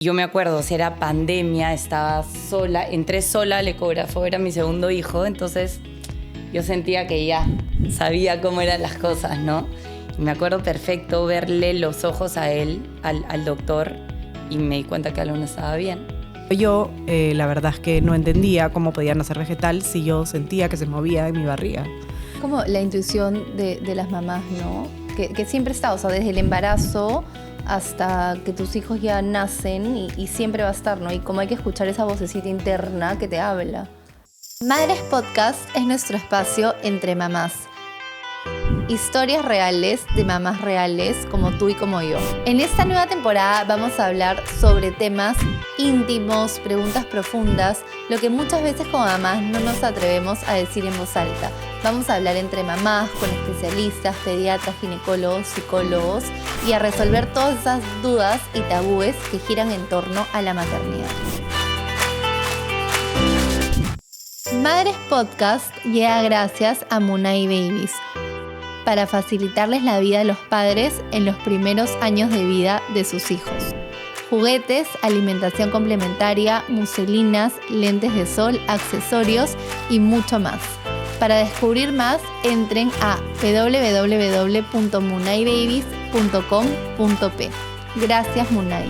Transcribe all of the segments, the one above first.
Yo me acuerdo, o sea, era pandemia, estaba sola, entré sola al ecógrafo, era mi segundo hijo, entonces yo sentía que ya sabía cómo eran las cosas, ¿no? Y me acuerdo perfecto verle los ojos a él, al doctor, y me di cuenta que algo no estaba bien. Yo, la verdad es que no entendía cómo podía nacer vegetal si yo sentía que se movía en mi barriga. Como la intuición de las mamás, ¿no? Que siempre está, o sea, desde el embarazo hasta que tus hijos ya nacen y siempre va a estar, ¿no? Y como hay que escuchar esa vocecita interna que te habla. Madres Podcast es nuestro espacio entre mamás. Historias reales de mamás reales como tú y como yo. En esta nueva temporada vamos a hablar sobre temas íntimos, preguntas profundas, lo que muchas veces como mamás no nos atrevemos a decir en voz alta. Vamos a hablar entre mamás, con especialistas, pediatras, ginecólogos, psicólogos y a resolver todas esas dudas y tabúes que giran en torno a la maternidad. Madres Podcast llega gracias a Munay Babies, para facilitarles la vida a los padres en los primeros años de vida de sus hijos. Juguetes, alimentación complementaria, muselinas, lentes de sol, accesorios y mucho más. Para descubrir más, entren a www.munaybabies.com.p. Gracias, Munay.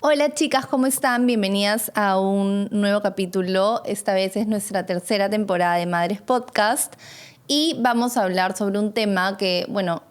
Hola chicas, ¿cómo están? Bienvenidas a un nuevo capítulo. Esta vez es nuestra tercera temporada de Madres Podcast y vamos a hablar sobre un tema que, bueno,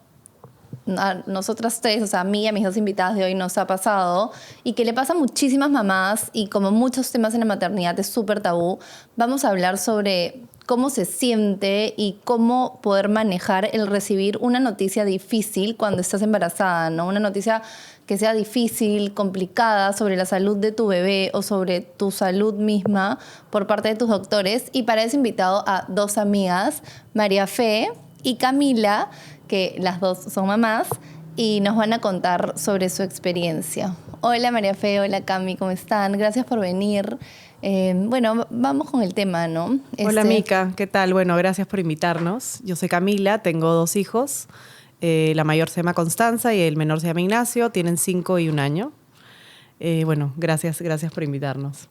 a nosotras tres, o sea, a mí y a mis dos invitadas de hoy nos ha pasado y que le pasa a muchísimas mamás y como muchos temas en la maternidad es súper tabú. Vamos a hablar sobre cómo se siente y cómo poder manejar el recibir una noticia difícil cuando estás embarazada, ¿no? Una noticia que sea difícil, complicada, sobre la salud de tu bebé o sobre tu salud misma por parte de tus doctores. Y para eso he invitado a dos amigas, María Fe y Camila, que las dos son mamás, y nos van a contar sobre su experiencia. Hola María Fe, hola Cami, ¿cómo están? Gracias por venir. Bueno, vamos con el tema, ¿no? Hola Mica, ¿qué tal? Bueno, gracias por invitarnos. Yo soy Camila, tengo dos hijos. La mayor se llama Constanza y el menor se llama Ignacio. Tienen 5 y 1 año. Bueno, gracias por invitarnos.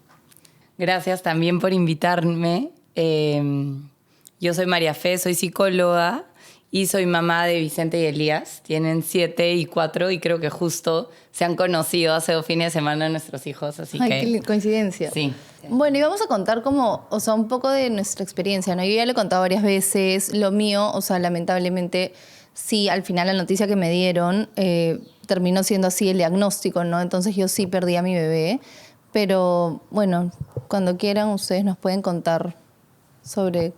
Gracias también por invitarme. Yo soy María Fe, soy psicóloga y soy mamá de Vicente y Elías. Tienen 7 y 4 y creo que justo se han conocido hace 2 fines de semana nuestros hijos. Así Ay, que qué coincidencia. Sí. Bueno, y vamos a contar como, o sea, un poco de nuestra experiencia, ¿no? Yo ya le he contado varias veces. Lo mío, o sea, lamentablemente, sí, al final la noticia que me dieron terminó siendo así el diagnóstico, ¿no? Entonces yo sí perdí a mi bebé. Pero, bueno, cuando quieran ustedes nos pueden contar sobre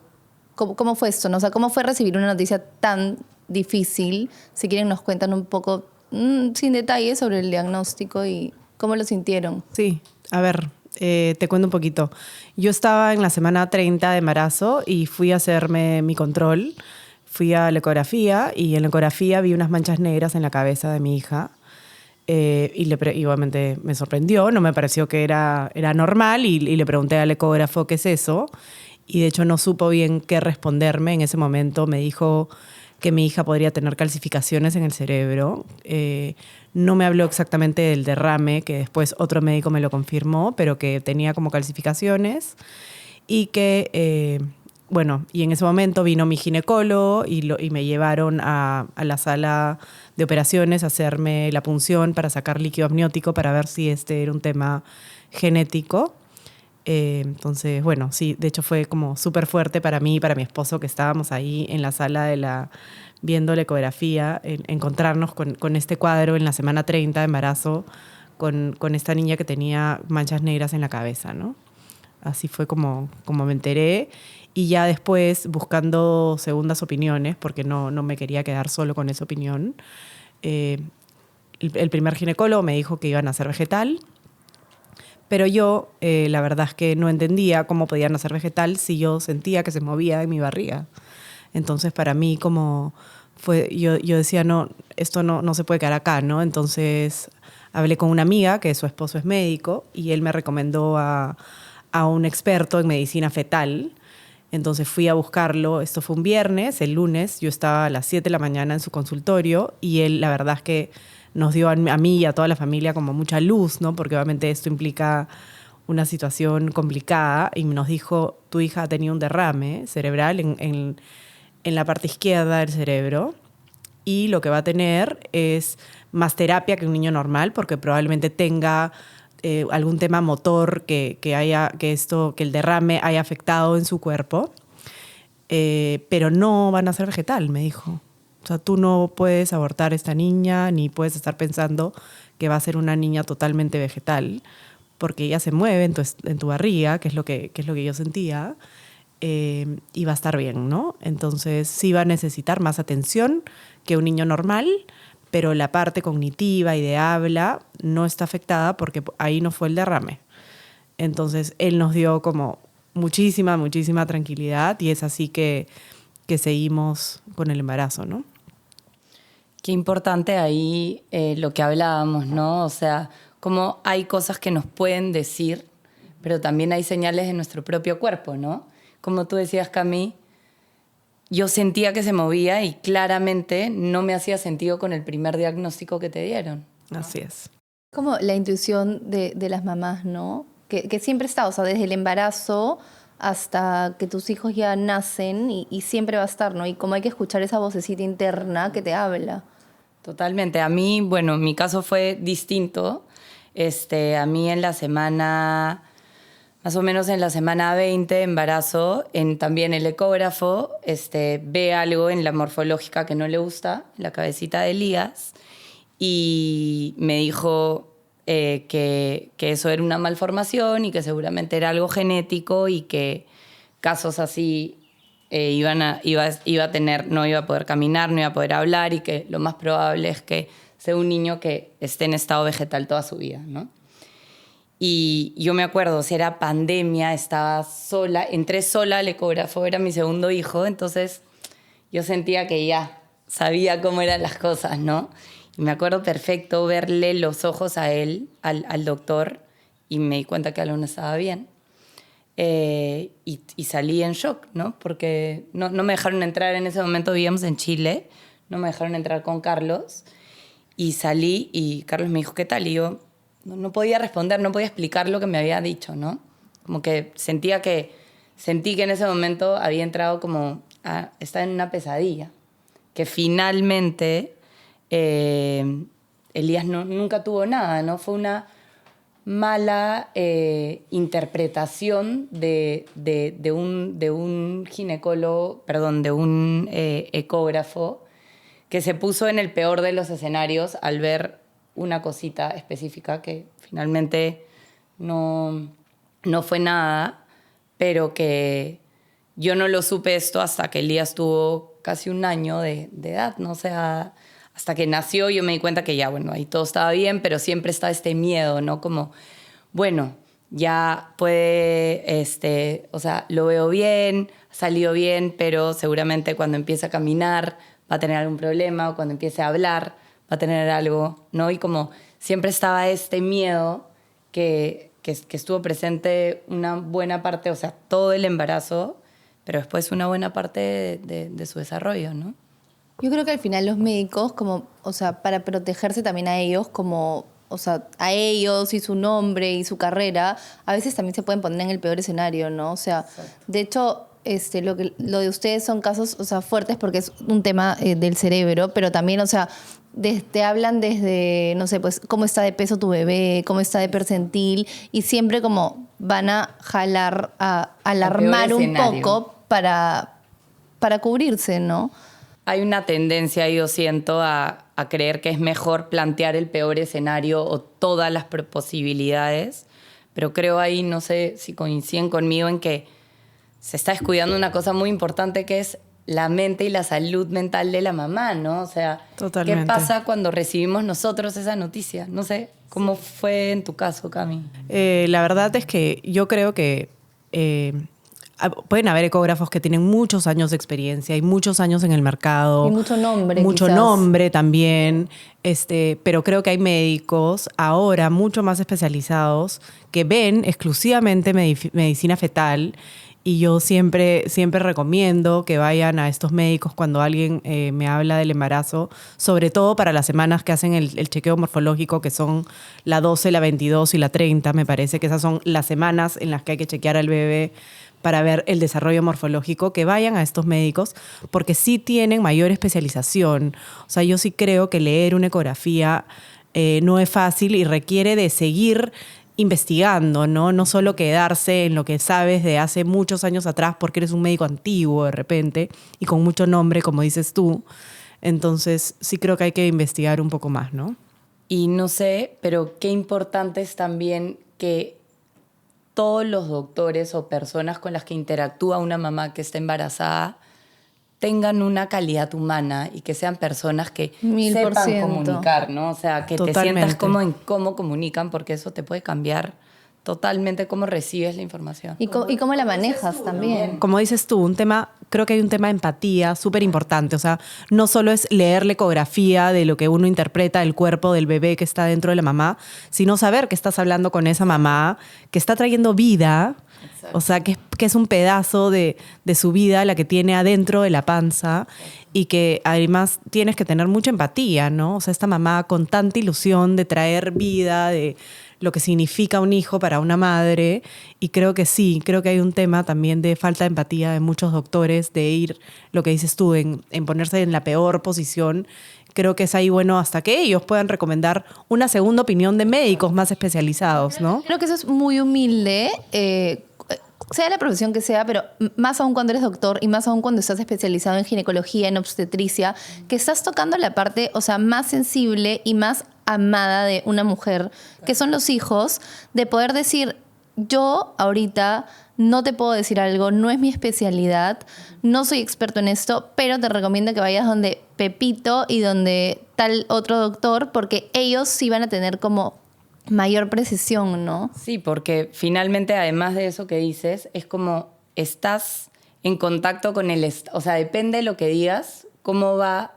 cómo fue esto, ¿no? O sea, cómo fue recibir una noticia tan difícil. Si quieren nos cuentan un poco, sin detalles, sobre el diagnóstico y cómo lo sintieron. Sí, a ver, te cuento un poquito. Yo estaba en la semana 30 de embarazo y fui a hacerme mi control. Fui a la ecografía y en la ecografía vi unas manchas negras en la cabeza de mi hija. Y obviamente me sorprendió, no me pareció que era normal y le pregunté al ecógrafo qué es eso. Y de hecho no supo bien qué responderme. En ese momento me dijo que mi hija podría tener calcificaciones en el cerebro. No me habló exactamente del derrame, que después otro médico me lo confirmó, pero que tenía como calcificaciones y que... Bueno, y en ese momento vino mi ginecólogo y me llevaron a la sala de operaciones a hacerme la punción para sacar líquido amniótico para ver si este era un tema genético. Entonces, bueno, sí, de hecho fue como súper fuerte para mí y para mi esposo que estábamos ahí en la sala viendo la ecografía, encontrarnos con este cuadro en la semana 30 de embarazo con esta niña que tenía manchas negras en la cabeza, ¿no? Así fue como me enteré. Y ya después, buscando segundas opiniones, porque no me quería quedar solo con esa opinión, el primer ginecólogo me dijo que iba a nacer vegetal, pero yo la verdad es que no entendía cómo podía nacer vegetal si yo sentía que se movía en mi barriga. Entonces, para mí, como fue, yo decía, no, esto no se puede quedar acá, ¿no? Entonces, hablé con una amiga, que su esposo es médico, y él me recomendó a un experto en medicina fetal. Entonces fui a buscarlo, esto fue un viernes, el lunes yo estaba a las 7 de la mañana en su consultorio y él la verdad es que nos dio a mí y a toda la familia como mucha luz, ¿no? Porque obviamente esto implica una situación complicada, y nos dijo: tu hija ha tenido un derrame cerebral en la parte izquierda del cerebro, y lo que va a tener es más terapia que un niño normal, porque probablemente tenga algún tema motor que el derrame haya afectado en su cuerpo, pero no van a ser vegetal, me dijo. O sea, tú no puedes abortar a esta niña, ni puedes estar pensando que va a ser una niña totalmente vegetal, porque ella se mueve en tu barriga, que es lo que yo sentía, y va a estar bien, ¿no? Entonces sí va a necesitar más atención que un niño normal, pero la parte cognitiva y de habla no está afectada porque ahí no fue el derrame. Entonces él nos dio como muchísima tranquilidad, y es así que seguimos con el embarazo, ¿no? Qué importante ahí lo que hablábamos, ¿no? O sea, cómo hay cosas que nos pueden decir, pero también hay señales de nuestro propio cuerpo, ¿no? Como tú decías, Cami, yo sentía que se movía y claramente no me hacía sentido con el primer diagnóstico que te dieron. Así es. Como la intuición de las mamás, ¿no? Que siempre está, o sea, desde el embarazo hasta que tus hijos ya nacen, y siempre va a estar, ¿no? Y como hay que escuchar esa vocecita interna que te habla. Totalmente. A mí, bueno, mi caso fue distinto. A mí en la semana, más o menos en la semana 20 de embarazo, también el ecógrafo ve algo en la morfológica que no le gusta, en la cabecita de Elías, y me dijo que eso era una malformación y que seguramente era algo genético, y que casos así iba a tener, no iba a poder caminar, no iba a poder hablar, y que lo más probable es que sea un niño que esté en estado vegetal toda su vida, ¿no? Y yo me acuerdo, si era pandemia, estaba sola, entré sola al ecógrafo, era mi segundo hijo, entonces yo sentía que ya sabía cómo eran las cosas, ¿no? Y me acuerdo perfecto verle los ojos a él, al doctor, y me di cuenta que algo no estaba bien. Y salí en shock, ¿no? Porque no me dejaron entrar, en ese momento vivíamos en Chile, no me dejaron entrar con Carlos, y salí y Carlos me dijo: ¿qué tal? Y yo no podía responder, no podía explicar lo que me había dicho, ¿no? Como que sentí que en ese momento había entrado como a estar en una pesadilla, que finalmente Elías nunca tuvo nada, ¿no? Fue una mala interpretación de un ginecólogo, perdón, de un ecógrafo, que se puso en el peor de los escenarios al ver una cosita específica que finalmente no fue nada, pero que yo no lo supe esto hasta que Elías tuvo casi un año de edad, ¿no? O sea, hasta que nació yo me di cuenta que ya, bueno, ahí todo estaba bien, pero siempre estaba este miedo, ¿no? Como, bueno, ya puede, o sea, lo veo bien, ha salido bien, pero seguramente cuando empiece a caminar va a tener algún problema, o cuando empiece a hablar va a tener algo, ¿no? Y como siempre estaba este miedo que estuvo presente una buena parte, o sea, todo el embarazo, pero después una buena parte de su desarrollo, ¿no? Yo creo que al final los médicos, como, o sea, para protegerse también a ellos, como, o sea, a ellos y su nombre y su carrera, a veces también se pueden poner en el peor escenario, ¿no? O sea, exacto. De hecho, lo de ustedes son casos, o sea, fuertes porque es un tema del cerebro, pero también, o sea, te hablan desde, no sé, pues, cómo está de peso tu bebé, cómo está de percentil, y siempre como van a jalar, a alarmar un poco para cubrirse, ¿no? Hay una tendencia, yo siento, a creer que es mejor plantear el peor escenario o todas las posibilidades, pero creo ahí, no sé si coinciden conmigo, en que se está descuidando una cosa muy importante, que es la mente y la salud mental de la mamá, ¿no? O sea, totalmente. ¿Qué pasa cuando recibimos nosotros esa noticia? No sé, ¿cómo fue en tu caso, Cami? La verdad es que yo creo que pueden haber ecógrafos que tienen muchos años de experiencia y muchos años en el mercado. Y mucho nombre, mucho quizás. Nombre también. Pero creo que hay médicos ahora mucho más especializados que ven exclusivamente medicina fetal Y yo siempre recomiendo que vayan a estos médicos cuando alguien me habla del embarazo, sobre todo para las semanas que hacen el chequeo morfológico, que son la 12, la 22 y la 30. Me parece que esas son las semanas en las que hay que chequear al bebé para ver el desarrollo morfológico, que vayan a estos médicos porque sí tienen mayor especialización. O sea, yo sí creo que leer una ecografía no es fácil y requiere de seguir investigando, ¿no? No solo quedarse en lo que sabes de hace muchos años atrás porque eres un médico antiguo de repente y con mucho nombre, como dices tú. Entonces, sí creo que hay que investigar un poco más, ¿no? Y no sé, pero qué importante es también que todos los doctores o personas con las que interactúa una mamá que está embarazada tengan una calidad humana y que sean personas que 1000%. sepan comunicar, ¿no? O sea, que Totalmente. te sientas como en cómo comunican, porque eso te puede cambiar totalmente cómo recibes la información. Y cómo la manejas también. Como dices tú, creo que hay un tema de empatía súper importante. O sea, no solo es leer la ecografía de lo que uno interpreta del cuerpo del bebé que está dentro de la mamá, sino saber que estás hablando con esa mamá, que está trayendo vida. Exacto. O sea, que es un pedazo de su vida la que tiene adentro de la panza y que además tienes que tener mucha empatía, ¿no? O sea, esta mamá con tanta ilusión de traer vida, de lo que significa un hijo para una madre, y creo que sí, creo que hay un tema también de falta de empatía de muchos doctores, de ir, lo que dices tú, en ponerse en la peor posición. Creo que es ahí bueno hasta que ellos puedan recomendar una segunda opinión de médicos más especializados, ¿no? Creo que eso es muy humilde, sea la profesión que sea, pero más aún cuando eres doctor y más aún cuando estás especializado en ginecología, en obstetricia, que estás tocando la parte, o sea, más sensible y más amada de una mujer, que son los hijos, de poder decir, yo ahorita no te puedo decir algo, no es mi especialidad, no soy experto en esto, pero te recomiendo que vayas donde Pepito y donde tal otro doctor, porque ellos sí van a tener como mayor precisión, ¿no? Sí, porque finalmente, además de eso que dices, es como estás en contacto con o sea, depende de lo que digas, cómo va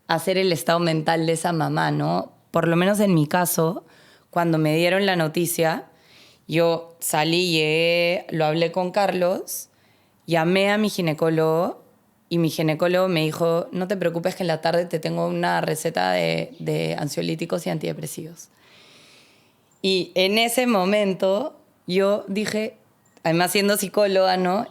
a ser el estado mental de esa mamá, ¿no? Por lo menos en mi caso, cuando me dieron la noticia, yo salí, llegué, lo hablé con Carlos, llamé a mi ginecólogo y mi ginecólogo me dijo, no te preocupes que en la tarde te tengo una receta de ansiolíticos y antidepresivos. Y en ese momento yo dije, además siendo psicóloga, ¿no?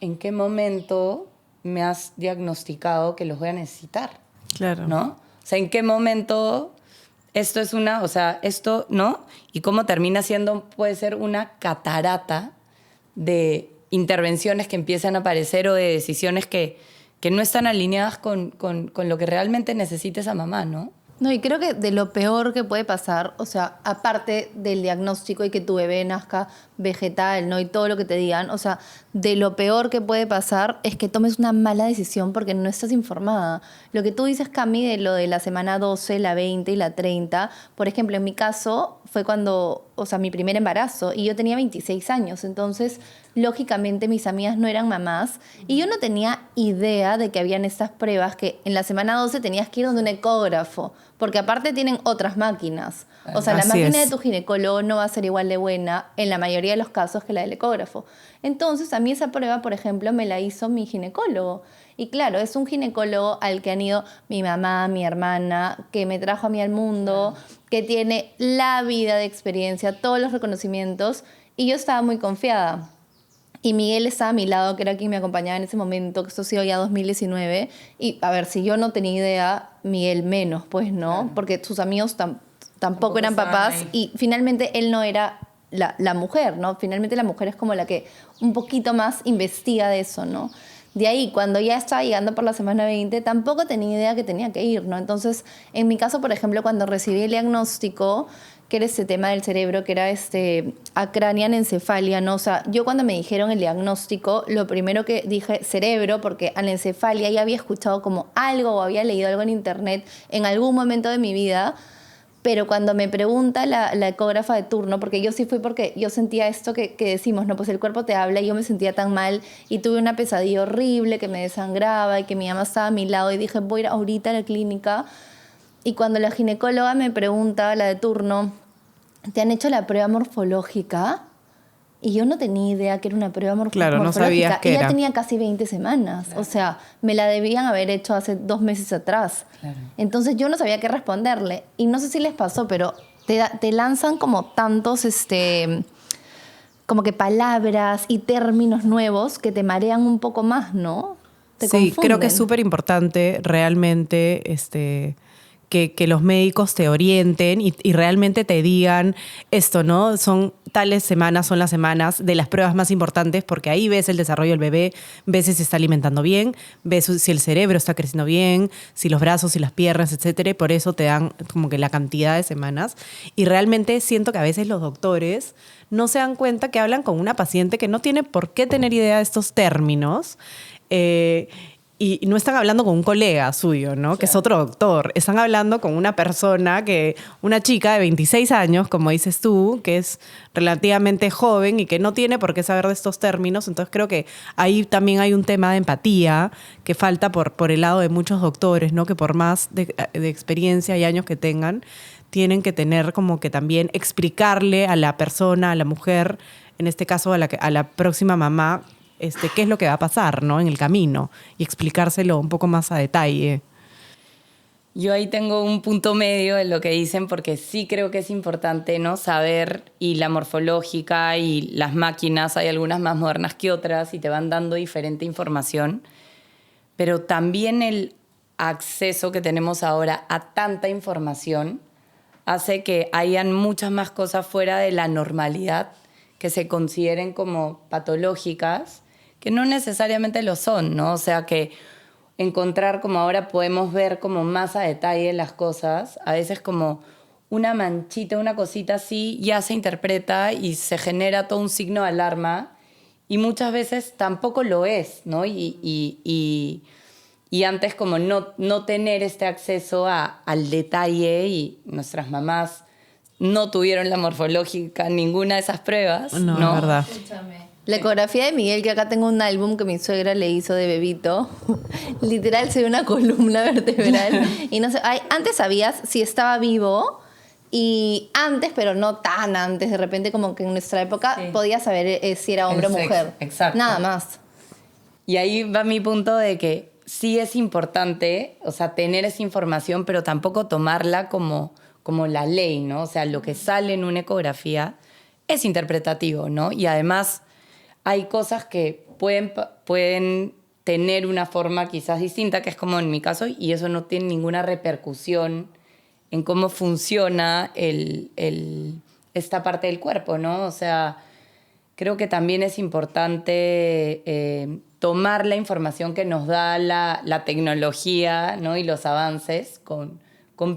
¿En qué momento me has diagnosticado que los voy a necesitar? Claro. ¿No? O sea, ¿en qué momento esto es o sea, esto, ¿no? Y cómo termina siendo, puede ser una catarata de intervenciones que empiezan a aparecer o de decisiones que no están alineadas con lo que realmente necesita esa mamá, ¿no? No, y creo que de lo peor que puede pasar, o sea, aparte del diagnóstico y que tu bebé nazca vegetal, ¿no? Y todo lo que te digan, o sea, de lo peor que puede pasar es que tomes una mala decisión porque no estás informada. Lo que tú dices, Cami, de lo de la semana 12, la 20 y la 30, por ejemplo, en mi caso fue cuando, o sea, mi primer embarazo y yo tenía 26 años, entonces lógicamente mis amigas no eran mamás y yo no tenía idea de que habían estas pruebas que en la semana 12 tenías que ir donde un ecógrafo, porque aparte tienen otras máquinas. O sea, la máquina de tu ginecólogo no va a ser igual de buena en la mayoría de los casos que la del ecógrafo. Entonces, a mí esa prueba, por ejemplo, me la hizo mi ginecólogo. Y claro, es un ginecólogo al que han ido mi mamá, mi hermana, que me trajo a mí al mundo, que tiene la vida de experiencia, todos los reconocimientos, y yo estaba muy confiada. Y Miguel estaba a mi lado, que era quien me acompañaba en ese momento, que esto ha sido ya 2019. Y a ver, si yo no tenía idea, Miguel menos, pues, ¿no? Claro. Porque sus amigos tampoco eran papás. Ahí. Y finalmente él no era la mujer, ¿no? Finalmente la mujer es como la que un poquito más investiga de eso, ¿no? De ahí, cuando ya estaba llegando por la semana 20, tampoco tenía idea que tenía que ir, ¿no? Entonces, en mi caso, por ejemplo, cuando recibí el diagnóstico, que era ese tema del cerebro, que era acranianencefalia, ¿no? O sea, yo cuando me dijeron el diagnóstico, lo primero que dije, cerebro, porque anencefalia ya había escuchado como algo o había leído algo en internet en algún momento de mi vida, pero cuando me pregunta la ecógrafa de turno, porque yo sí fui porque yo sentía esto que decimos, no, pues el cuerpo te habla y yo me sentía tan mal y tuve una pesadilla horrible que me desangraba y que mi mamá estaba a mi lado y dije, voy a ir ahorita a la clínica. Y cuando la ginecóloga me pregunta, la de turno, ¿te han hecho la prueba morfológica? Y yo no tenía idea que era una prueba Claro, no morfológica. sabías qué Ella era. tenía casi 20 semanas. O sea, me la debían haber hecho hace 2 meses atrás. Claro. Entonces yo no sabía qué responderle. Y no sé si les pasó, pero te lanzan como tantos, como que palabras y términos nuevos que te marean un poco más, ¿no? Te Sí, creo que es confunden. súper importante realmente que los médicos te orienten y realmente te digan esto, ¿no? Son tales semanas, son las semanas de las pruebas más importantes porque ahí ves el desarrollo del bebé, ves si se está alimentando bien, ves si el cerebro está creciendo bien, si los brazos, si las piernas, etcétera. Y por eso te dan como que la cantidad de semanas. Y realmente siento que a veces los doctores no se dan cuenta que hablan con una paciente que no tiene por qué tener idea de estos términos. Y no están hablando con un colega suyo, ¿no? Que es otro doctor. Están hablando con una persona una chica de 26 años, como dices tú, que es relativamente joven y que no tiene por qué saber de estos términos. Entonces creo que ahí también hay un tema de empatía que falta por el lado de muchos doctores, ¿no? Que por más de experiencia y años que tengan, tienen que tener como que también explicarle a la persona, a la mujer, en este caso a la próxima mamá, qué es lo que va a pasar, ¿no? En el camino y explicárselo un poco más a detalle. Yo ahí tengo un punto medio en lo que dicen porque sí creo que es importante, ¿no? Saber, y la morfológica y las máquinas, hay algunas más modernas que otras y te van dando diferente información, pero también el acceso que tenemos ahora a tanta información hace que hayan muchas más cosas fuera de la normalidad que se consideren como patológicas, que no necesariamente lo son, ¿no? O sea, que encontrar, como ahora podemos ver como más a detalle las cosas, a veces como una manchita, una cosita así, ya se interpreta y se genera todo un signo de alarma, y muchas veces tampoco lo es, ¿no? Y antes como no tener este acceso al detalle, y nuestras mamás no tuvieron la morfológica, ninguna de esas pruebas, No, ¿no? es verdad. La ecografía de Miguel, que acá tengo un álbum que mi suegra le hizo de bebito, literal se ve una columna vertebral. Y no sé, antes sabías si estaba vivo, y antes, pero no tan antes, de repente como que en nuestra época Sí. podías saber si era hombre o El sexo, mujer. exacto. Nada más. Y ahí va mi punto de que sí es importante, o sea, tener esa información, pero tampoco tomarla como la ley, ¿no? O sea, lo que sale en una ecografía es interpretativo, ¿no? Y además hay cosas que pueden tener una forma quizás distinta, que es como en mi caso, y eso no tiene ninguna repercusión en cómo funciona esta parte del cuerpo, ¿no? O sea, creo que también es importante tomar la información que nos da la tecnología, ¿no? Y los avances con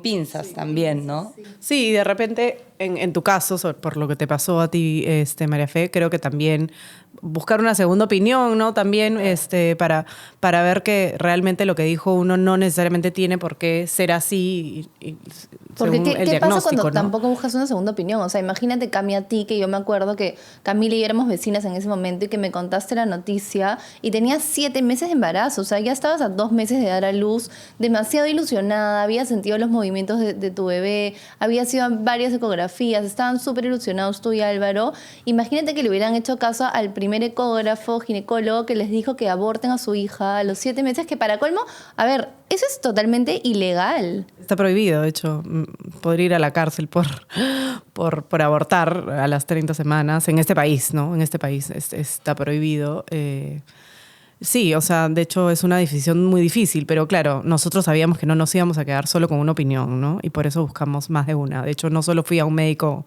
pinzas también, ¿no? Sí, y de repente, en tu caso, por lo que te pasó a ti, María Fe, creo que también buscar una segunda opinión, ¿no? También para ver que realmente lo que dijo uno no necesariamente tiene por qué ser así Porque según el ¿qué pasa diagnóstico, cuando ¿no? tampoco buscas una segunda opinión? O sea, imagínate, Cami, a ti, que yo me acuerdo que Camila y yo éramos vecinas en ese momento y que me contaste la noticia y tenías 7 meses de embarazo. O sea, ya estabas a 2 meses de dar a luz, demasiado ilusionada, habías sentido los movimientos de tu bebé, habías ido a varias ecografías, estaban súper ilusionados tú y Álvaro. Imagínate que le hubieran hecho caso al primer ecógrafo, ginecólogo, que les dijo que aborten a su hija a los 7 meses, que para colmo, a ver, eso es totalmente ilegal. Está prohibido, de hecho, podría ir a la cárcel por abortar a las 30 semanas en este país, ¿no? En este país está prohibido. Sí, o sea, de hecho es una decisión muy difícil, pero claro, nosotros sabíamos que no nos íbamos a quedar solo con una opinión, ¿no? Y por eso buscamos más de una. De hecho, no solo fui a un médico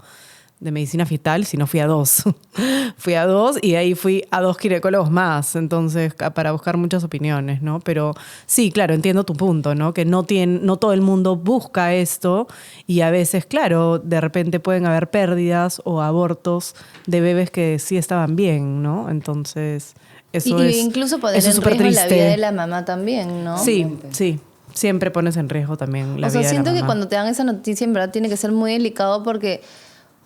de medicina fetal, sino fui a 2. Fui a 2 y ahí fui a 2 ginecólogos más, entonces, para buscar muchas opiniones, ¿no? Pero sí, claro, entiendo tu punto, ¿no? Que no todo el mundo busca esto y a veces, claro, de repente pueden haber pérdidas o abortos de bebés que sí estaban bien, ¿no? Entonces, eso y es incluso poner eso es en súper riesgo la triste. vida de la mamá también, ¿no? Sí, sí. Siempre pones en riesgo también la O sea, vida de la siento que mamá. cuando te dan esa noticia, en verdad tiene que ser muy delicado porque,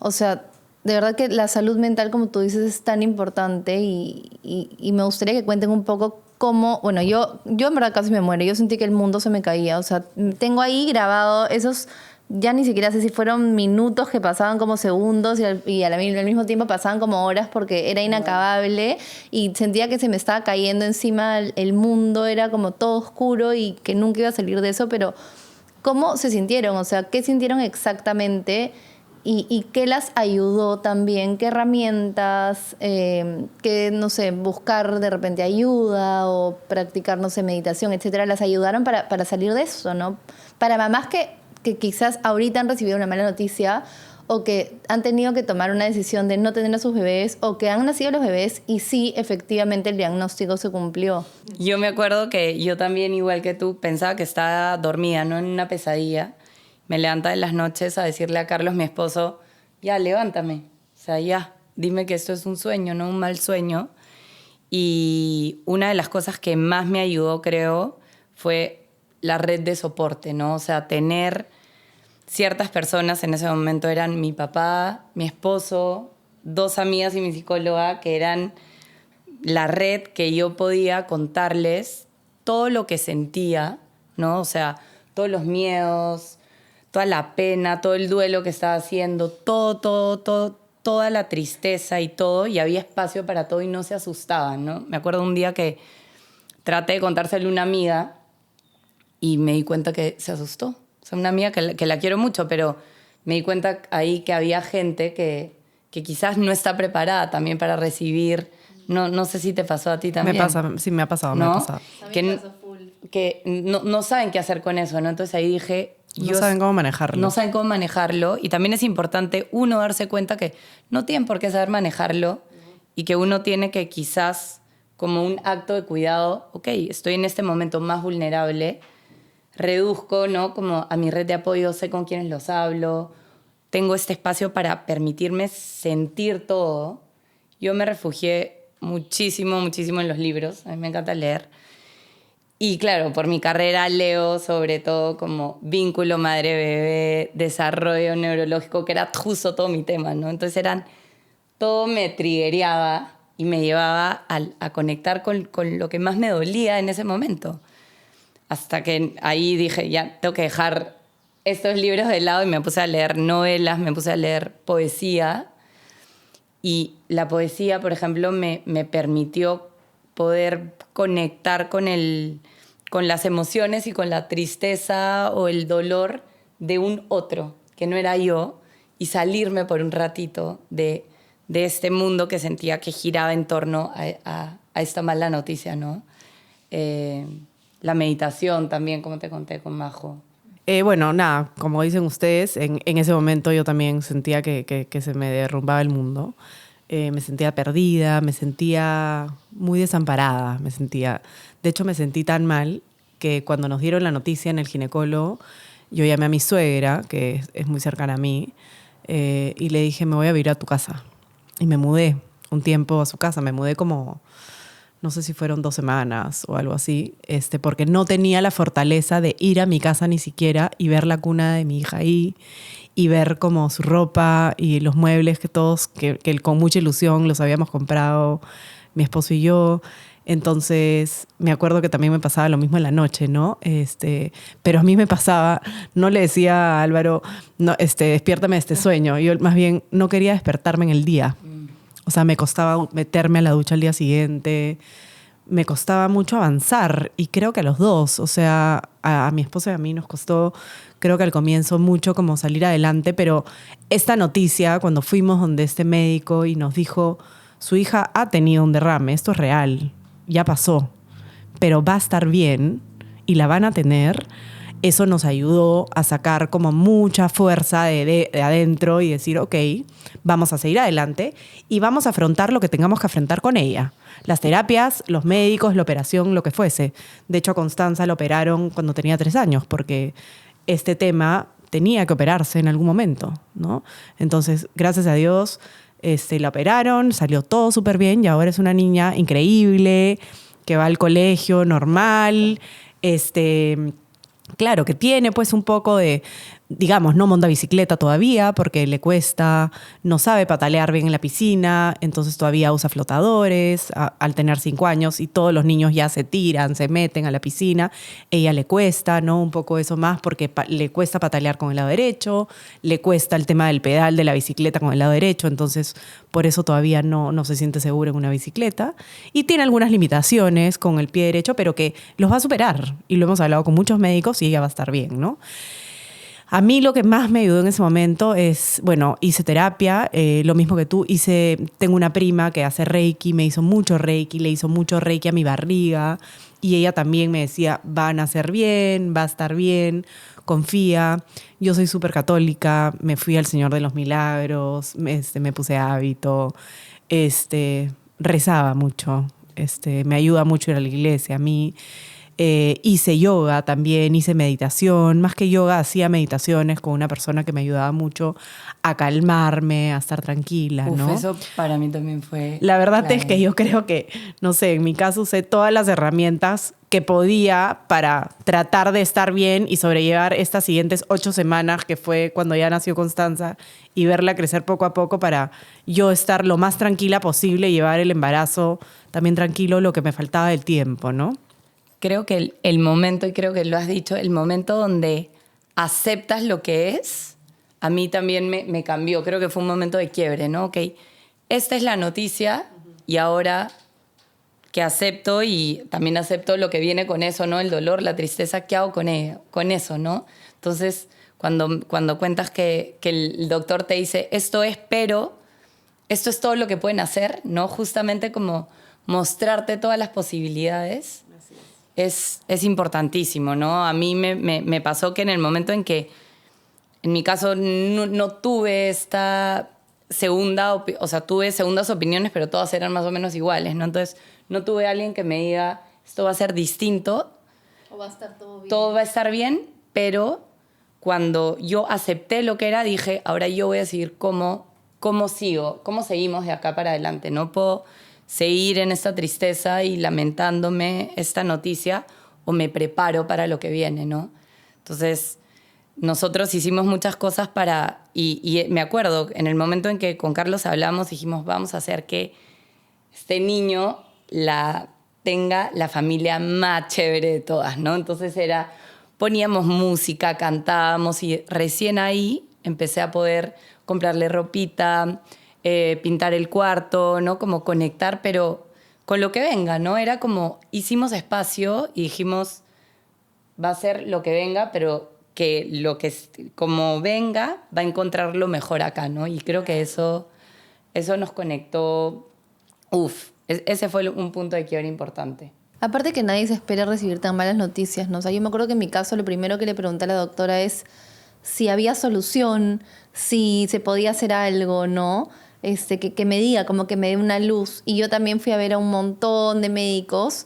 o sea, de verdad que la salud mental, como tú dices, es tan importante y me gustaría que cuenten un poco cómo, bueno, yo en verdad casi me muero, yo sentí que el mundo se me caía, o sea, tengo ahí grabado esos ya ni siquiera sé si fueron minutos que pasaban como segundos y al mismo tiempo pasaban como horas porque era inacabable y sentía que se me estaba cayendo encima el mundo, era como todo oscuro y que nunca iba a salir de eso, pero ¿cómo se sintieron? O sea, ¿qué sintieron exactamente? ¿Y qué las ayudó también? ¿Qué herramientas? ¿Qué, no sé, buscar de repente ayuda o practicar, no sé, meditación, etcétera? ¿Las ayudaron para salir de eso, no? Para mamás que quizás ahorita han recibido una mala noticia o que han tenido que tomar una decisión de no tener a sus bebés o que han nacido los bebés y sí, efectivamente, el diagnóstico se cumplió. Yo me acuerdo que yo también, igual que tú, pensaba que estaba dormida, ¿no? En una pesadilla. Me levantaba en las noches a decirle a Carlos, mi esposo, ya, levántame. O sea, ya, dime que esto es un sueño, no un mal sueño. Y una de las cosas que más me ayudó, creo, fue la red de soporte, ¿no? O sea, tener ciertas personas, en ese momento eran mi papá, mi esposo, 2 amigas y mi psicóloga, que eran la red que yo podía contarles todo lo que sentía, ¿no? O sea, todos los miedos, toda la pena, todo el duelo que estaba haciendo, toda la tristeza y todo, y había espacio para todo y no se asustaban, ¿no? Me acuerdo un día que traté de contárselo a una amiga y me di cuenta que se asustó. O sea, una amiga que la quiero mucho, pero me di cuenta ahí que había gente que quizás no está preparada también para recibir. No sé si te pasó a ti también. Sí, me ha pasado, ¿no? me ha pasado. Que no saben qué hacer con eso, ¿no? Entonces ahí dije... No saben cómo manejarlo. No saben cómo manejarlo. Y también es importante uno darse cuenta que no tienen por qué saber manejarlo y que uno tiene que quizás, como un acto de cuidado, ok, estoy en este momento más vulnerable, reduzco, ¿no? Como a mi red de apoyo, sé con quiénes los hablo, tengo este espacio para permitirme sentir todo. Yo me refugié muchísimo en los libros. A mí me encanta leer. Y claro, por mi carrera leo sobre todo como vínculo madre-bebé, desarrollo neurológico, que era justo todo mi tema, ¿no? Entonces todo me triggereaba y me llevaba a conectar con lo que más me dolía en ese momento. Hasta que ahí dije, ya, tengo que dejar estos libros de lado y me puse a leer novelas, me puse a leer poesía. Y la poesía, por ejemplo, me permitió poder conectar con las emociones y con la tristeza o el dolor de un otro, que no era yo, y salirme por un ratito de este mundo que sentía que giraba en torno a esta mala noticia, ¿no? La meditación también, como te conté con Majo. Bueno, nada, como dicen ustedes, en ese momento yo también sentía que se me derrumbaba el mundo. Me sentía perdida, me sentía muy desamparada, de hecho me sentí tan mal que cuando nos dieron la noticia en el ginecólogo, yo llamé a mi suegra, que es muy cercana a mí, y le dije, me voy a vivir a tu casa. Y me mudé un tiempo a su casa, me mudé como, no sé si fueron 2 semanas o algo así, porque no tenía la fortaleza de ir a mi casa ni siquiera y ver la cuna de mi hija ahí, y ver como su ropa y los muebles que con mucha ilusión los habíamos comprado mi esposo y yo. Entonces me acuerdo que también me pasaba lo mismo en la noche, ¿no? Pero a mí me pasaba, no le decía a Álvaro, no, despiértame de este sueño. Yo más bien no quería despertarme en el día. O sea, me costaba meterme a la ducha al día siguiente, me costaba mucho avanzar, y creo que a los dos, o sea, a mi esposo y a mí nos costó, creo que al comienzo mucho como salir adelante, pero esta noticia, cuando fuimos donde este médico y nos dijo, su hija ha tenido un derrame, esto es real, ya pasó, pero va a estar bien y la van a tener, eso nos ayudó a sacar como mucha fuerza de adentro y decir, ok, vamos a seguir adelante y vamos a afrontar lo que tengamos que afrontar con ella. Las terapias, los médicos, la operación, lo que fuese. De hecho, a Constanza la operaron cuando tenía 3 años, porque este tema tenía que operarse en algún momento, ¿no? Entonces, gracias a Dios, la operaron, salió todo súper bien y ahora es una niña increíble, que va al colegio normal, claro, que tiene pues un poco de digamos, no monta bicicleta todavía porque le cuesta, no sabe patalear bien en la piscina, entonces todavía usa flotadores al tener 5 años y todos los niños ya se tiran, se meten a la piscina. Ella le cuesta, ¿no? Un poco eso más porque le cuesta patalear con el lado derecho, le cuesta el tema del pedal de la bicicleta con el lado derecho, entonces por eso todavía no se siente segura en una bicicleta. Y tiene algunas limitaciones con el pie derecho, pero que los va a superar. Y lo hemos hablado con muchos médicos y ella va a estar bien, ¿no? A mí lo que más me ayudó en ese momento es, bueno, hice terapia, lo mismo que tú. Tengo una prima que hace Reiki, me hizo mucho Reiki, le hizo mucho Reiki a mi barriga. Y ella también me decía, van a ser bien, va a estar bien, confía. Yo soy súper católica, me fui al Señor de los Milagros, me puse hábito, rezaba mucho, me ayuda mucho ir a la iglesia a mí. Hice yoga también, hice meditación. Más que yoga, hacía meditaciones con una persona que me ayudaba mucho a calmarme, a estar tranquila, ¿no? Eso para mí también fue La verdad clave. es que yo creo que, no sé, en mi caso usé todas las herramientas que podía para tratar de estar bien y sobrellevar estas siguientes 8 semanas, que fue cuando ya nació Constanza, y verla crecer poco a poco para yo estar lo más tranquila posible y llevar el embarazo también tranquilo, lo que me faltaba del tiempo, ¿no? Creo que el momento, y creo que lo has dicho, el momento donde aceptas lo que es, a mí también me cambió. Creo que fue un momento de quiebre, ¿no? Ok, esta es la noticia y ahora que acepto y también acepto lo que viene con eso, ¿no? El dolor, la tristeza, ¿qué hago con eso, no? Entonces, cuando cuentas que el doctor te dice, esto es, pero esto es todo lo que pueden hacer, ¿no? Justamente como mostrarte todas las posibilidades. Es importantísimo, ¿no? A mí me pasó que en el momento en que, en mi caso, no tuve esta segunda, o sea, tuve segundas opiniones, pero todas eran más o menos iguales, ¿no? Entonces, no tuve alguien que me diga, esto va a ser distinto. O va a estar todo bien. Todo va a estar bien, pero cuando yo acepté lo que era, dije, ahora yo voy a seguir cómo seguimos de acá para adelante. No puedo seguir en esta tristeza y lamentándome esta noticia o me preparo para lo que viene, ¿no? Entonces, nosotros hicimos muchas cosas y me acuerdo, en el momento en que con Carlos hablamos, dijimos, vamos a hacer que este niño tenga la familia más chévere de todas, ¿no? Entonces poníamos música, cantábamos y recién ahí empecé a poder comprarle ropita, pintar el cuarto, ¿no? Como conectar, pero con lo que venga, ¿no? Era como, hicimos espacio y dijimos, va a ser lo que venga, pero que como venga, va a encontrar lo mejor acá, ¿no? Y creo que eso nos conectó. Ese fue un punto de quiebre importante. Aparte que nadie se espera recibir tan malas noticias, ¿no? O sea, yo me acuerdo que en mi caso lo primero que le pregunté a la doctora es si había solución, si se podía hacer algo, ¿no? Que me diga, como que me dé una luz. Y yo también fui a ver a un montón de médicos.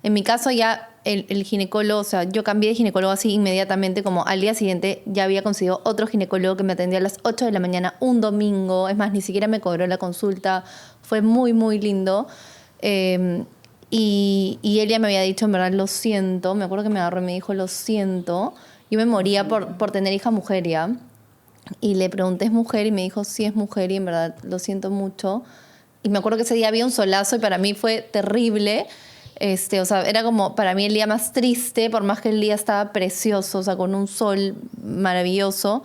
En mi caso ya el ginecólogo, o sea, yo cambié de ginecólogo así inmediatamente, como al día siguiente ya había conseguido otro ginecólogo que me atendía a las 8 de la mañana, un domingo. Es más, ni siquiera me cobró la consulta. Fue muy, muy lindo. Y él ya me había dicho, en verdad, lo siento. Me acuerdo que me agarró y me dijo, lo siento. Yo me moría por tener hija mujer ya. Y le pregunté, ¿es mujer? Y me dijo, sí, es mujer. Y en verdad, lo siento mucho. Y me acuerdo que ese día había un solazo y para mí fue terrible. O sea, era como para mí el día más triste, por más que el día estaba precioso, o sea, con un sol maravilloso.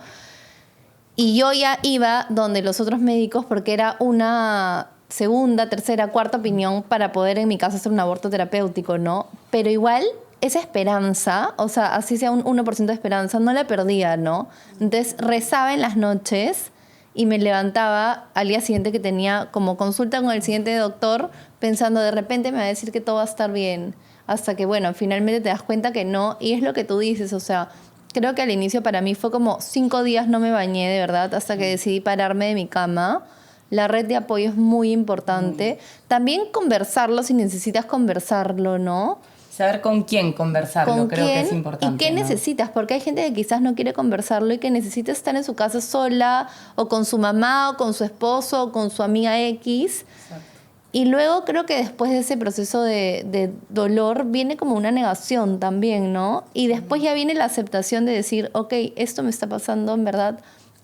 Y yo ya iba donde los otros médicos porque era una segunda, tercera, cuarta opinión para poder, en mi caso, hacer un aborto terapéutico, ¿no? Pero igual, esa esperanza, o sea, así sea un 1% de esperanza, no la perdía, ¿no? Entonces, rezaba en las noches y me levantaba al día siguiente que tenía como consulta con el siguiente doctor, pensando, de repente me va a decir que todo va a estar bien. Hasta que, bueno, finalmente te das cuenta que no. Y es lo que tú dices, o sea, creo que al inicio para mí fue como 5 días no me bañé, de verdad, hasta que decidí pararme de mi cama. La red de apoyo es muy importante. También conversarlo si necesitas conversarlo, ¿no? Saber con quién conversarlo, creo que es importante. ¿Y qué necesitas? Porque hay gente que quizás no quiere conversarlo y que necesita estar en su casa sola, o con su mamá, o con su esposo, o con su amiga X. Exacto. Y luego creo que después de ese proceso de dolor viene como una negación también, ¿no? Y después ya viene la aceptación de decir, ok, esto me está pasando, en verdad,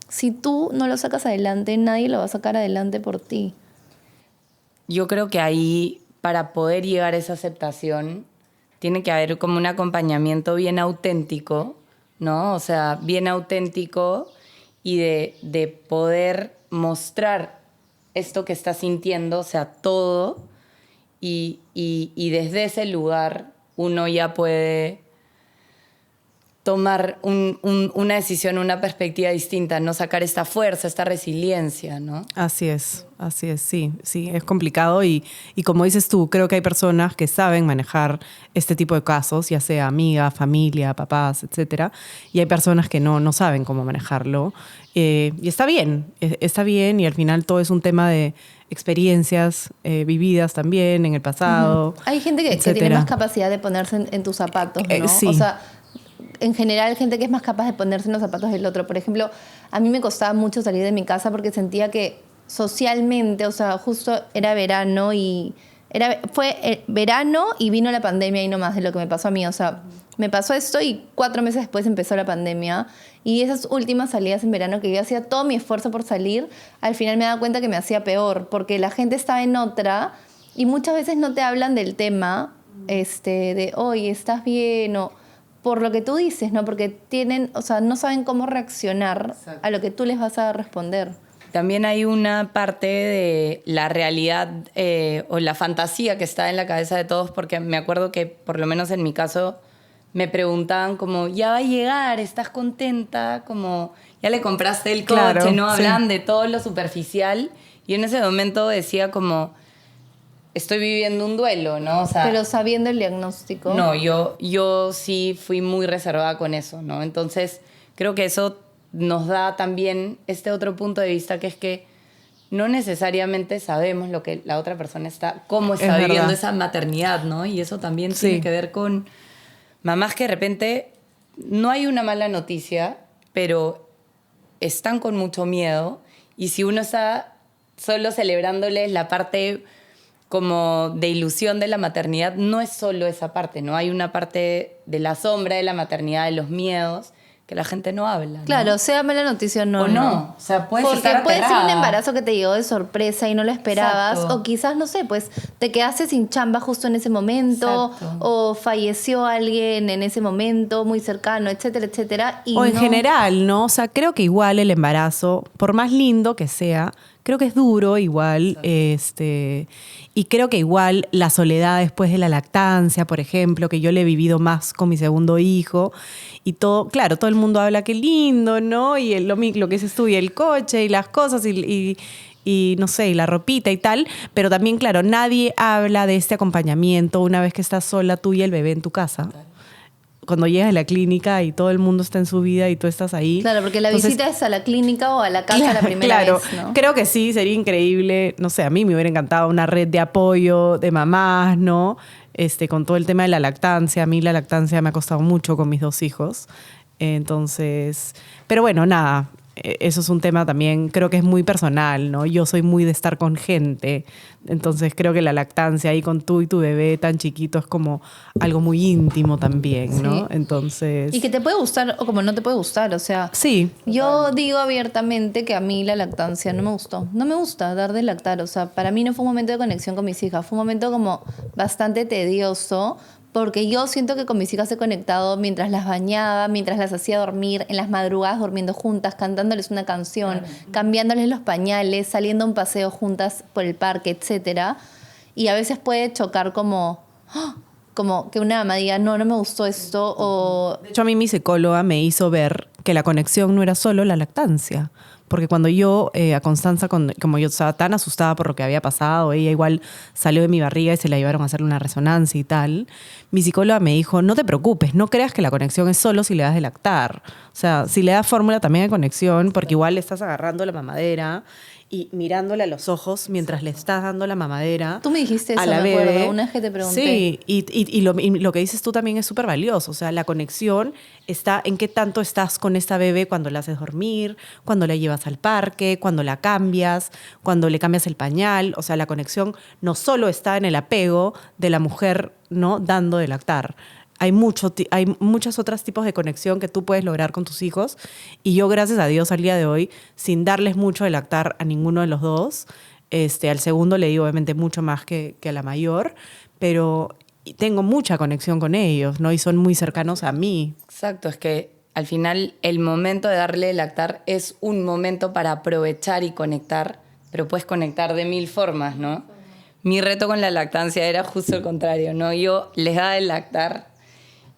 si tú no lo sacas adelante, nadie lo va a sacar adelante por ti. Yo creo que ahí, para poder llegar a esa aceptación, tiene que haber como un acompañamiento bien auténtico, ¿no? O sea, bien auténtico y de poder mostrar esto que estás sintiendo, o sea, todo, y desde ese lugar uno ya puede tomar una decisión, una perspectiva distinta, no sacar esta fuerza, esta resiliencia, ¿no? Así es, sí, es complicado y como dices tú, creo que hay personas que saben manejar este tipo de casos, ya sea amigas, familia, papás, etcétera, y hay personas que no saben cómo manejarlo. Y está bien y al final todo es un tema de experiencias vividas también en el pasado. Hay gente que tiene más capacidad de ponerse en tus zapatos, ¿no? Sí. O sea, en general, gente que es más capaz de ponerse en los zapatos del otro. Por ejemplo, a mí me costaba mucho salir de mi casa porque sentía que socialmente, o sea, justo era verano y fue verano y vino la pandemia y no más de lo que me pasó a mí. O sea, me pasó esto y 4 meses después empezó la pandemia. Y esas últimas salidas en verano que yo hacía todo mi esfuerzo por salir, al final me daba cuenta que me hacía peor porque la gente estaba en otra y muchas veces no te hablan del tema de, oye, ¿estás bien? O por lo que tú dices, ¿no? Porque no saben cómo reaccionar a lo que tú les vas a responder. También hay una parte de la realidad o la fantasía que está en la cabeza de todos, porque me acuerdo que, por lo menos en mi caso, me preguntaban como, ya va a llegar, ¿estás contenta? Como, ya le compraste el coche, claro, ¿no? sí. Hablan de todo lo superficial. Y en ese momento decía como, estoy viviendo un duelo, ¿no? O sea, pero sabiendo el diagnóstico. No, yo sí fui muy reservada con eso, ¿no? Entonces, creo que eso nos da también este otro punto de vista, que es que no necesariamente sabemos lo que la otra persona cómo está viviendo esa maternidad, ¿no? Y eso también tiene que ver con mamás que de repente no hay una mala noticia, pero están con mucho miedo, y si uno está solo celebrándoles la parte como de ilusión de la maternidad, no es solo esa parte, ¿no? Hay una parte de la sombra de la maternidad, de los miedos, que la gente no habla, ¿no? Claro, sea mala noticia o no. O no. O sea, puedes porque estar puede ser aterrada. un embarazo que te llegó de sorpresa y no lo esperabas. Exacto. O quizás, no sé, pues te quedaste sin chamba justo en ese momento. Exacto. O falleció alguien en ese momento muy cercano, etcétera, etcétera. O en general, ¿no? O sea, creo que igual el embarazo, por más lindo que sea, creo que es duro igual, y creo que igual la soledad después de la lactancia, por ejemplo, que yo le he vivido más con mi segundo hijo, y todo, claro, todo el mundo habla qué lindo, ¿no? Y lo que dices tú, y el coche, y las cosas, y no sé, y la ropita y tal, pero también, claro, nadie habla de este acompañamiento una vez que estás sola tú y el bebé en tu casa. Cuando llegas a la clínica y todo el mundo está en su vida y tú estás ahí. Claro, porque la visita es a la clínica o a la casa la primera vez, ¿no? Creo que sí, sería increíble. No sé, a mí me hubiera encantado una red de apoyo de mamás, ¿no? Con todo el tema de la lactancia. A mí la lactancia me ha costado mucho con mis 2 hijos. Entonces, pero bueno, nada. Eso es un tema también, creo que es muy personal, ¿no? Yo soy muy de estar con gente, entonces creo que la lactancia ahí con tú y tu bebé tan chiquito es como algo muy íntimo también, ¿no? Sí. Entonces... Y que te puede gustar o como no te puede gustar, o sea... Sí. Yo digo abiertamente que a mí la lactancia no me gustó. No me gusta dar de lactar, o sea, para mí no fue un momento de conexión con mis hijas, fue un momento como bastante tedioso, porque yo siento que con mis hijas he conectado mientras las bañaba, mientras las hacía dormir, en las madrugadas durmiendo juntas, cantándoles una canción, cambiándoles los pañales, saliendo a un paseo juntas por el parque, etcétera. Y a veces puede chocar como que una mamá diga, no me gustó esto, o... De hecho, a mí mi psicóloga me hizo ver que la conexión no era solo la lactancia. Porque cuando yo, a Constanza, como yo estaba tan asustada por lo que había pasado, ella igual salió de mi barriga y se la llevaron a hacerle una resonancia y tal, mi psicóloga me dijo, no te preocupes, no creas que la conexión es solo si le das de lactar. O sea, si le das fórmula también hay conexión, porque igual le estás agarrando la mamadera y mirándole a los ojos mientras le estás dando la mamadera. Tú me dijiste eso, a la me bebé. acuerdo, una vez que te pregunté. Sí, y lo que dices tú también es súper valioso. O sea, la conexión está en qué tanto estás con esta bebé cuando la haces dormir, cuando la llevas al parque, cuando la cambias, cuando le cambias el pañal. O sea, la conexión no solo está en el apego de la mujer, ¿no?, dando de lactar. Hay muchos otros tipos de conexión que tú puedes lograr con tus hijos. Y yo, gracias a Dios, al día de hoy, sin darles mucho de lactar a ninguno de los dos, al segundo le di obviamente mucho más que a la mayor, pero tengo mucha conexión con ellos, ¿no? Y son muy cercanos a mí. Exacto, es que al final el momento de darle de lactar es un momento para aprovechar y conectar, pero puedes conectar de 1000 formas, ¿no? Mi reto con la lactancia era justo el contrario, ¿no? Yo les daba de lactar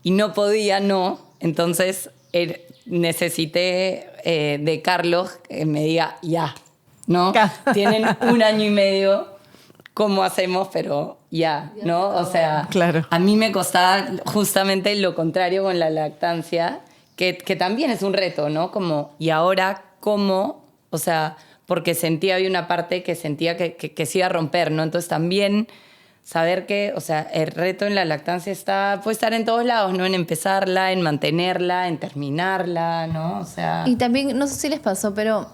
y no podía, no. Entonces necesité de Carlos que me diga ya, ¿no? Tienen 1 año y medio, ¿cómo hacemos? Pero ya, ¿no? O sea, claro. A mí me costaba justamente lo contrario con la lactancia, que también es un reto, ¿no? Como, ¿y ahora cómo? O sea, porque había una parte que sentía que se iba a romper, ¿no? Entonces también saber que, o sea, el reto en la lactancia puede estar en todos lados, ¿no? En empezarla, en mantenerla, en terminarla, ¿no? O sea... Y también, no sé si les pasó, pero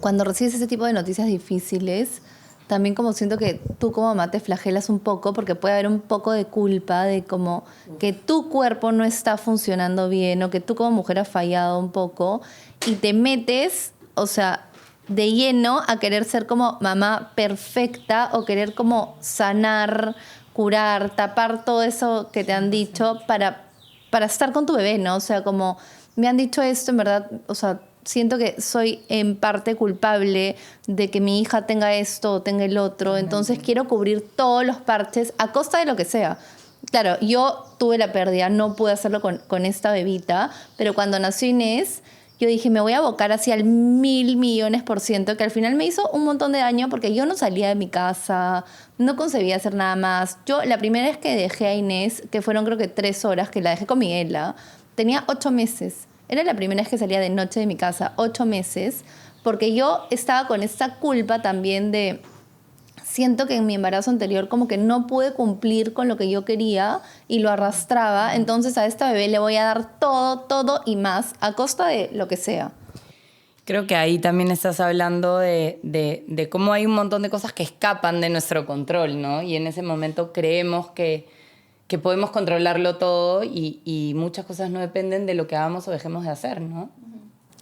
cuando recibes ese tipo de noticias difíciles, también como siento que tú como mamá te flagelas un poco porque puede haber un poco de culpa de como que tu cuerpo no está funcionando bien o que tú como mujer has fallado un poco y te metes, o sea, de lleno a querer ser como mamá perfecta o querer como sanar, curar, tapar todo eso que te han dicho para estar con tu bebé, ¿no? O sea, como me han dicho esto, en verdad, o sea, siento que soy en parte culpable de que mi hija tenga esto o tenga el otro, entonces quiero cubrir todos los parches a costa de lo que sea. Claro, yo tuve la pérdida, no pude hacerlo con esta bebita, pero cuando nació Inés, yo dije, me voy a abocar hacia el 1000.000.000%, que al final me hizo un montón de daño porque yo no salía de mi casa, no concebía hacer nada más. Yo, la primera vez que dejé a Inés, que fueron creo que 3 horas, que la dejé con Miguela, tenía 8 meses. Era la primera vez que salía de noche de mi casa, 8 meses, porque yo estaba con esta culpa también de... Siento que en mi embarazo anterior como que no pude cumplir con lo que yo quería y lo arrastraba, entonces a esta bebé le voy a dar todo, todo y más a costa de lo que sea. Creo que ahí también estás hablando de cómo hay un montón de cosas que escapan de nuestro control, ¿no? Y en ese momento creemos que podemos controlarlo todo y muchas cosas no dependen de lo que hagamos o dejemos de hacer, ¿no?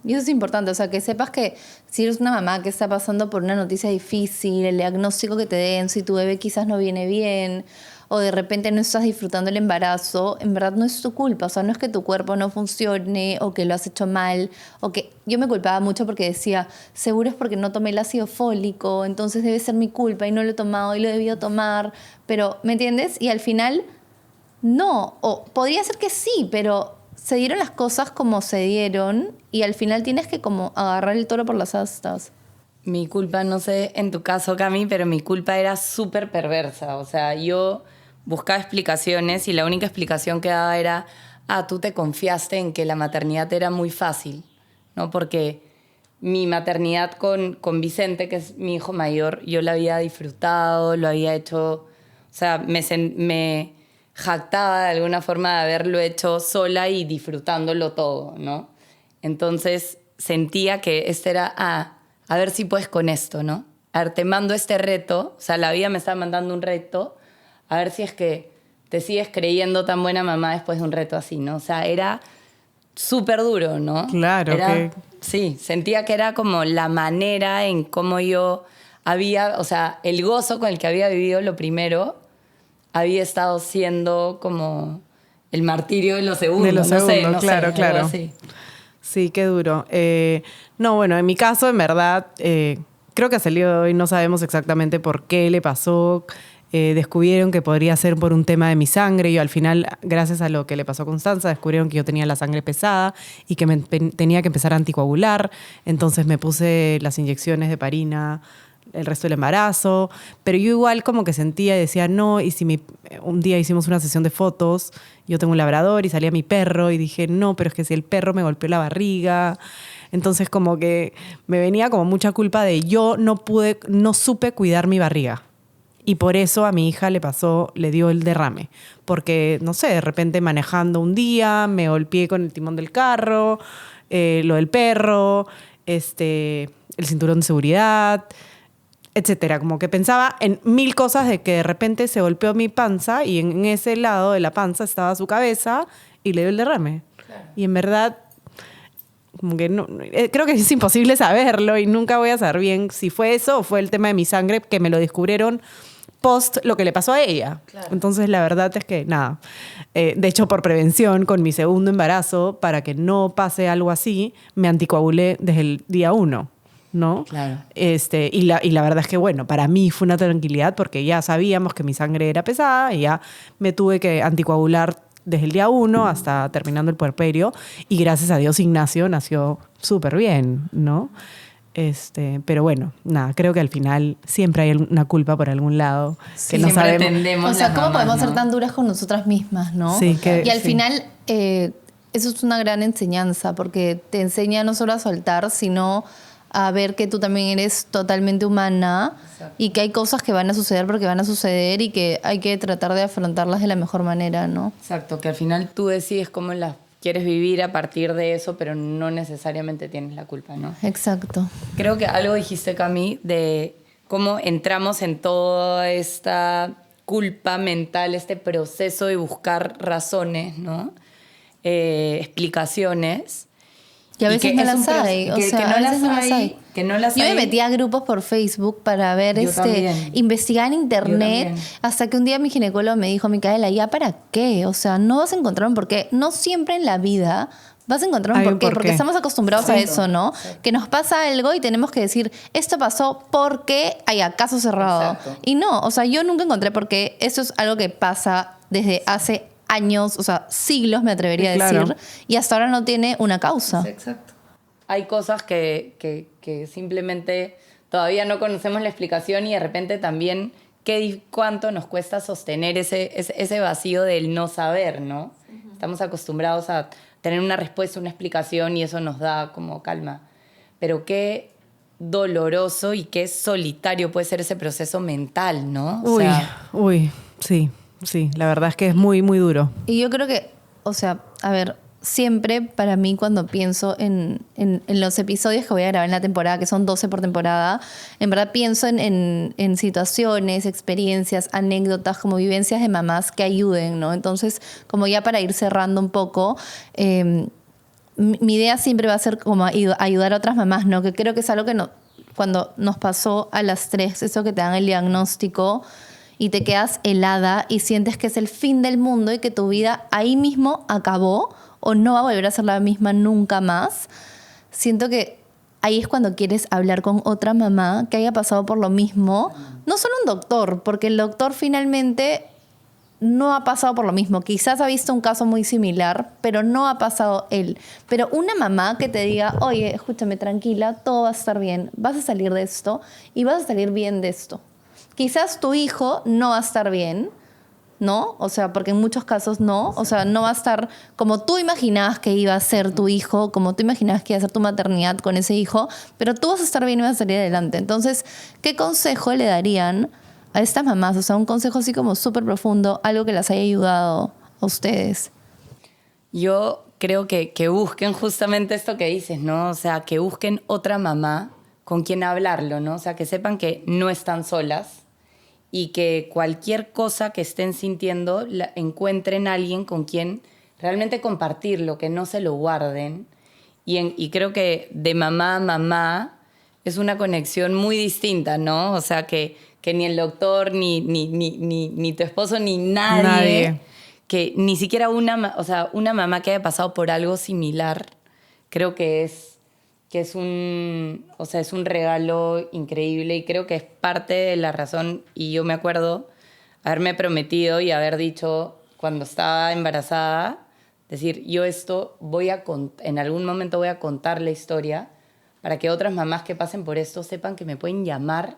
Y eso es importante, o sea, que sepas que si eres una mamá que está pasando por una noticia difícil, el diagnóstico que te den, si tu bebé quizás no viene bien o de repente no estás disfrutando el embarazo, en verdad no es tu culpa, o sea, no es que tu cuerpo no funcione o que lo has hecho mal o que... Yo me culpaba mucho porque decía, seguro es porque no tomé el ácido fólico, entonces debe ser mi culpa y no lo he tomado y lo he debido tomar, pero, ¿me entiendes? Y al final, no, o podría ser que sí, pero... Se dieron las cosas como se dieron y al final tienes que como agarrar el toro por las astas. Mi culpa, no sé en tu caso, Cami, pero mi culpa era súper perversa. O sea, yo buscaba explicaciones y la única explicación que daba era, tú te confiaste en que la maternidad era muy fácil, ¿no? Porque mi maternidad con Vicente, que es mi hijo mayor, yo la había disfrutado, lo había hecho... O sea, me jactaba de alguna forma de haberlo hecho sola y disfrutándolo todo, ¿no? Entonces sentía que este era, a ver si puedes con esto, ¿no? A ver, te mando este reto, o sea, la vida me está mandando un reto, a ver si es que te sigues creyendo tan buena mamá después de un reto así, ¿no? O sea, era súper duro, ¿no? Claro, Sí, sentía que era como la manera en cómo yo había, o sea, el gozo con el que había vivido lo primero había estado siendo como el martirio de lo segundo. De lo segundo, no claro, sé, claro. algo así. Sí, qué duro. No, bueno, en mi caso, en verdad, creo que hasta el día de hoy no sabemos exactamente por qué le pasó. Descubrieron que podría ser por un tema de mi sangre. Yo al final, gracias a lo que le pasó a Constanza, descubrieron que yo tenía la sangre pesada y que tenía que empezar a anticoagular. Entonces me puse las inyecciones de Parina el resto del embarazo, pero yo igual como que sentía y decía, no, y si un día hicimos una sesión de fotos, yo tengo un labrador y salía mi perro y dije, no, pero es que si el perro me golpeó la barriga, entonces como que me venía como mucha culpa de yo no supe cuidar mi barriga. Y por eso a mi hija le dio el derrame. Porque, no sé, de repente manejando un día, me golpeé con el timón del carro, lo del perro, el cinturón de seguridad, etcétera. Como que pensaba en 1000 cosas de que de repente se golpeó mi panza y en ese lado de la panza estaba su cabeza y le dio el derrame. Claro. Y en verdad, como que no, creo que es imposible saberlo y nunca voy a saber bien si fue eso o fue el tema de mi sangre que me lo descubrieron post lo que le pasó a ella. Claro. Entonces, la verdad es que nada. De hecho, por prevención, con mi segundo embarazo, para que no pase algo así, me anticoagulé desde el día 1. ¿No? Claro. Y la verdad es que, bueno, para mí fue una tranquilidad porque ya sabíamos que mi sangre era pesada y ya me tuve que anticoagular desde el día 1 hasta terminando el puerperio y gracias a Dios Ignacio nació súper bien, ¿no? Pero bueno, nada, creo que al final siempre hay una culpa por algún lado que no sabemos. O sea, ¿cómo podemos ser tan duras con nosotras mismas, no? Sí, y al final, eso es una gran enseñanza porque te enseña no solo a soltar, sino a ver que tú también eres totalmente humana. Exacto. Y que hay cosas que van a suceder porque van a suceder y que hay que tratar de afrontarlas de la mejor manera, ¿no? Exacto, que al final tú decides cómo las quieres vivir a partir de eso, pero no necesariamente tienes la culpa, ¿no? Exacto. Creo que algo dijiste, Cami, de cómo entramos en toda esta culpa mental, este proceso de buscar razones, ¿no? Explicaciones. Y a veces no las hay. O sea, que no las hay. Que no las Yo hay. me metí a grupos por Facebook para ver, investigar en internet, hasta que un día mi ginecólogo me dijo, Micaela, ¿ya para qué? O sea, no vas a encontrar un porqué. No siempre en la vida vas a encontrar un porqué, porque estamos acostumbrados a eso, ¿no? Exacto. Que nos pasa algo y tenemos que decir, esto pasó porque hay caso cerrado. Exacto. Y no, o sea, yo nunca encontré por qué. Eso es algo que pasa desde hace años, o sea, siglos me atrevería a decir, y hasta ahora no tiene una causa. Exacto. Hay cosas que simplemente todavía no conocemos la explicación y de repente también cuánto nos cuesta sostener ese vacío del no saber, ¿no? Uh-huh. Estamos acostumbrados a tener una respuesta, una explicación y eso nos da como calma. Pero qué doloroso y qué solitario puede ser ese proceso mental, ¿no? Sí. Sí, la verdad es que es muy, muy duro. Y yo creo que, o sea, a ver, siempre para mí cuando pienso en los episodios que voy a grabar en la temporada, que son 12 por temporada, en verdad pienso en situaciones, experiencias, anécdotas, como vivencias de mamás que ayuden, ¿no? Entonces, como ya para ir cerrando un poco, mi idea siempre va a ser como ayudar a otras mamás, ¿no? Que creo que es algo que cuando nos pasó a las 3, eso que te dan el diagnóstico y te quedas helada y sientes que es el fin del mundo y que tu vida ahí mismo acabó o no va a volver a ser la misma nunca más. Siento que ahí es cuando quieres hablar con otra mamá que haya pasado por lo mismo. No solo un doctor, porque el doctor finalmente no ha pasado por lo mismo. Quizás ha visto un caso muy similar, pero no ha pasado él. Pero una mamá que te diga, oye, escúchame, tranquila, todo va a estar bien, vas a salir de esto y vas a salir bien de esto. Quizás tu hijo no va a estar bien, ¿no? O sea, porque en muchos casos no. O sea, no va a estar como tú imaginabas que iba a ser tu hijo, como tú imaginabas que iba a ser tu maternidad con ese hijo, pero tú vas a estar bien y vas a salir adelante. Entonces, ¿qué consejo le darían a estas mamás? O sea, un consejo así como súper profundo, algo que las haya ayudado a ustedes. Yo creo que busquen justamente esto que dices, ¿no? O sea, que busquen otra mamá con quien hablarlo, ¿no? O sea, que sepan que no están solas y que cualquier cosa que estén sintiendo encuentren a alguien con quien realmente compartirlo, que no se lo guarden. Y creo que de mamá a mamá es una conexión muy distinta, ¿no? O sea, que ni el doctor, ni tu esposo, ni nadie, que ni siquiera una mamá que haya pasado por algo similar, creo que es un regalo increíble y creo que es parte de la razón. Y yo me acuerdo haberme prometido y haber dicho cuando estaba embarazada, decir, yo en algún momento voy a contar la historia para que otras mamás que pasen por esto sepan que me pueden llamar,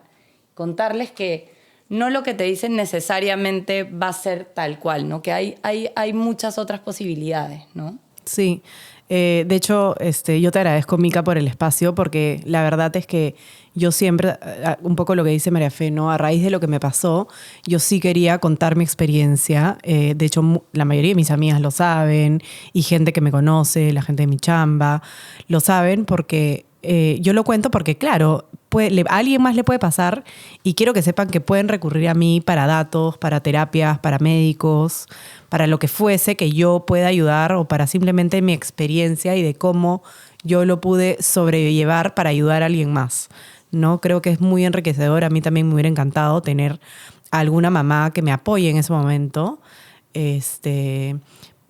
contarles que no lo que te dicen necesariamente va a ser tal cual, ¿no? Que hay muchas otras posibilidades, ¿no? Sí. De hecho, yo te agradezco, Mica, por el espacio, porque la verdad es que yo siempre, un poco lo que dice María Fe, ¿no? A raíz de lo que me pasó, yo sí quería contar mi experiencia. De hecho, la mayoría de mis amigas lo saben, y gente que me conoce, la gente de mi chamba, lo saben porque yo lo cuento porque, claro, a alguien más le puede pasar y quiero que sepan que pueden recurrir a mí para datos, para terapias, para médicos, para lo que fuese que yo pueda ayudar o para simplemente mi experiencia y de cómo yo lo pude sobrellevar para ayudar a alguien más, ¿no? Creo que es muy enriquecedor. A mí también me hubiera encantado tener a alguna mamá que me apoye en ese momento.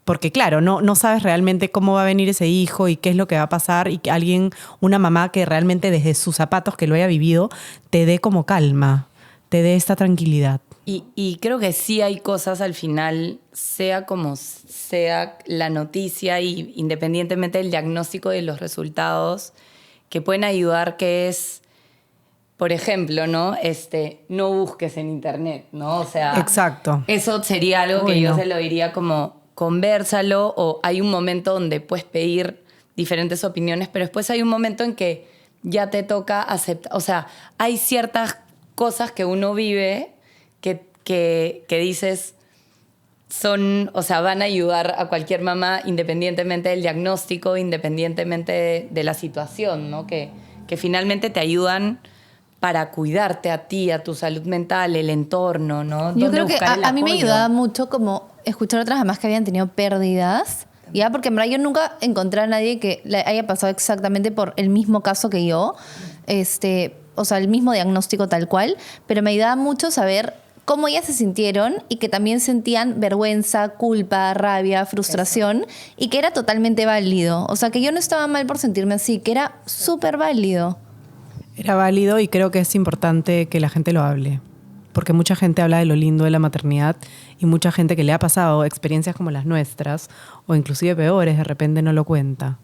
Porque claro, no sabes realmente cómo va a venir ese hijo y qué es lo que va a pasar, y que una mamá que realmente desde sus zapatos, que lo haya vivido, te dé como calma, te dé esta tranquilidad. Y creo que sí hay cosas al final, sea como sea la noticia y independientemente del diagnóstico y los resultados, que pueden ayudar, que es, por ejemplo, ¿no? No busques en internet, ¿no? O sea, exacto. Eso sería algo que yo se lo diría como, convérsalo, o hay un momento donde puedes pedir diferentes opiniones, pero después hay un momento en que ya te toca aceptar. O sea, hay ciertas cosas que uno vive que dices o sea, van a ayudar a cualquier mamá independientemente del diagnóstico, independientemente de la situación, ¿no? Que finalmente te ayudan para cuidarte a ti, a tu salud mental, el entorno, ¿no? Yo creo que a mí me apoyo? ayudaba mucho como escuchar a otras mamás que habían tenido pérdidas, ¿ya? Porque en verdad yo nunca encontré a nadie que le haya pasado exactamente por el mismo caso que yo, o sea, el mismo diagnóstico tal cual, pero me ayudaba mucho saber cómo ellas se sintieron y que también sentían vergüenza, culpa, rabia, frustración, y que era totalmente válido. O sea, que yo no estaba mal por sentirme así, que era súper válido. Era válido, y creo que es importante que la gente lo hable, porque mucha gente habla de lo lindo de la maternidad y mucha gente que le ha pasado experiencias como las nuestras, o inclusive peores, de repente no lo cuenta.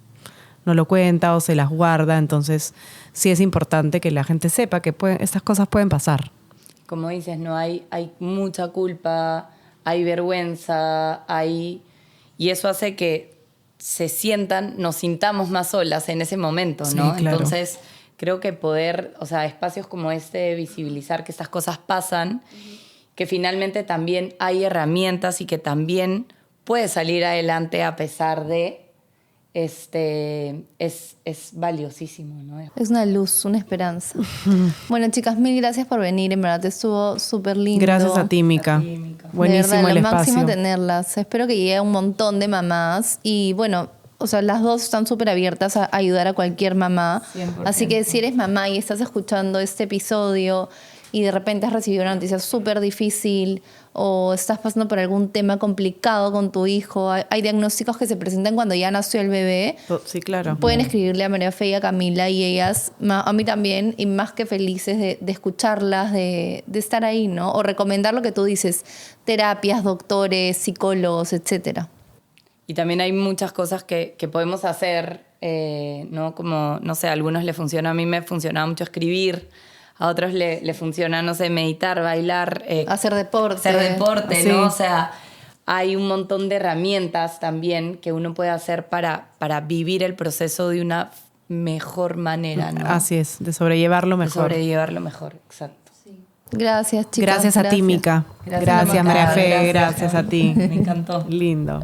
No lo cuenta o se las guarda. Entonces sí es importante que la gente sepa que estas cosas pueden pasar. Como dices, ¿no? Hay mucha culpa, hay vergüenza, y eso hace que nos sintamos más solas en ese momento, ¿no? Sí, claro. Entonces, creo que o sea, espacios como visibilizar que estas cosas pasan, que finalmente también hay herramientas y que también puedes salir adelante a pesar de, es valiosísimo, ¿no? Es una luz, una esperanza. Bueno, chicas, mil gracias por venir. En verdad, estuvo súper lindo. Gracias a ti, Mica. Buenísimo de verdad, el lo máximo espacio. tenerlas. Espero que llegue a un montón de mamás. Y bueno, o sea, las dos están súper abiertas a ayudar a cualquier mamá. 100%. Así que si eres mamá y estás escuchando este episodio y de repente has recibido una noticia súper difícil o estás pasando por algún tema complicado con tu hijo, hay diagnósticos que se presentan cuando ya nació el bebé. Sí, claro. Pueden escribirle a María Fe y a Camila, y ellas, a mí también, y más que felices de escucharlas, de estar ahí, ¿no? O recomendar lo que tú dices, terapias, doctores, psicólogos, etcétera. Y también hay muchas cosas que podemos hacer, ¿no? Como, no sé, a algunos les funciona, a mí me funcionaba mucho escribir, a otros le funciona, no sé, meditar, bailar. Hacer deporte. Hacer deporte, Sí. ¿no? O sea, hay un montón de herramientas también que uno puede hacer para vivir el proceso de una mejor manera, ¿no? Así es, de sobrellevarlo De mejor. sobrellevarlo mejor, exacto. Gracias, chicas. Gracias a ti, Mica. Gracias, Gracias, María Fe. Gracias. Gracias a ti. Me encantó. Lindo.